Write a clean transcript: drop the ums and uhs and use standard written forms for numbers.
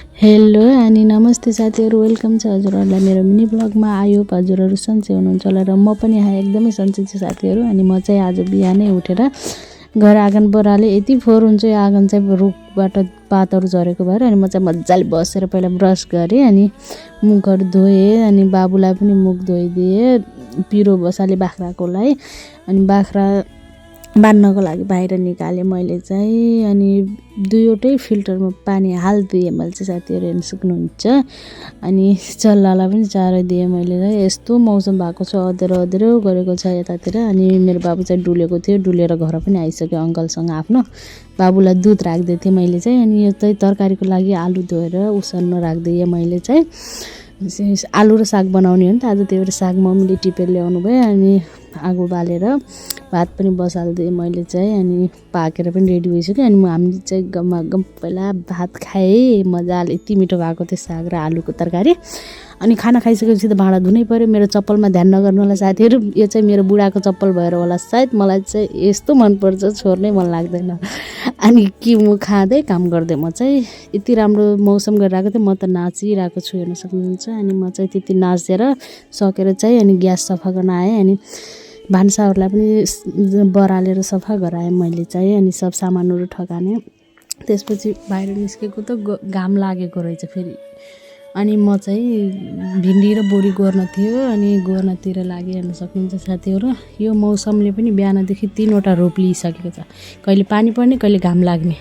Hello अनि नमस्ते साथीहरू, वेलकम छ हजुरहरूलाई मेरो मिनी ब्लगमा। आयो हजुरहरू सन्चै हुनुहुन्छ होला र म पनि एकदमै सन्चै छु साथीहरू। अनि म चाहिँ आज बिहानै उठेर घर आँगन बराले यति फोहोर हुन्छ यो आँगन चाहिँ रुखबाट पातहरू झरेको भएर। अनि म चाहिँ मजाले बसेर पहिला ब्रस गरेँ, अनि मुखहरू धोएँ, अनि बाबुलाई पनि मुख धोइदिएँ पिरो बसाले बाख्राकोलाई। अनि बाख्रा बान्नको लागि बाहिर निकालेँ मैले चाहिँ। अनि दुईवटै फिल्टरमा पानी हालिदिएँ मैले चाहिँ, साथीहरू हेर्न सक्नुहुन्छ। अनि चल्लालाई पनि चारो दिएँ मैले चाहिँ। यस्तो मौसम भएको छ, अँध्यारो अँध्यारो गरेको छ यतातिर। अनि मेरो बाबु चाहिँ डुलेको थियो, डुलेर घर पनि आइसक्यो अङ्कलसँग आफ्नो। बाबुलाई दुध राखिदिएको थिएँ मैले चाहिँ। अनि यो चाहिँ तरकारीको लागि आलु धोएर उसाल्न राखिदिएँ मैले चाहिँ। आलु र साग बनाउने हो नि त आज, त्यही भएर साग मम्मीले टिपेर ल्याउनु भयो। अनि आगो बालेर भात पनि बसालिदिएँ मैले चाहिँ। अनि पाकेर पनि रेडी भइसक्यो। अनि हामीले चाहिँ गम पहिला भात खाएँ मजाले, यति मिठो भएको थियो साग र आलुको तरकारी। अनि खाना खाइसकेपछि त भाँडा धुनै पऱ्यो। मेरो चप्पलमा ध्यान नगर्नु होला साथीहरू, यो चाहिँ मेरो बुढाको चप्पल भएर होला सायद, मलाई चाहिँ यस्तो मनपर्छ, छोड्नै मन लाग्दैन। अनि के म खाँदै काम गर्दै म चाहिँ यति राम्रो मौसम गरिरहेको थियो, म त नाचिरहेको छु हेर्न सक्नुहुन्छ। अनि म चाहिँ त्यति नाचेर सकेर चाहिँ अनि ग्यास सफा गर्न आएँ। अनि भान्साहरूलाई पनि बरालेर सफा गराएँ मैले चाहिँ। अनि सब सामानहरू ठगाने, त्यसपछि बाहिर निस्केको त घाम लागेको रहेछ फेरि। अनि म चाहिँ भिन्डी र बोडी गोर्न थियो, अनि गोर्नतिर लागेँ हेर्न सक्नुहुन्छ साथीहरू। यो मौसमले पनि बिहानदेखि 3वटा रूप लिइसकेको छ, कहिले पानी पर्ने कहिले घाम लाग्ने।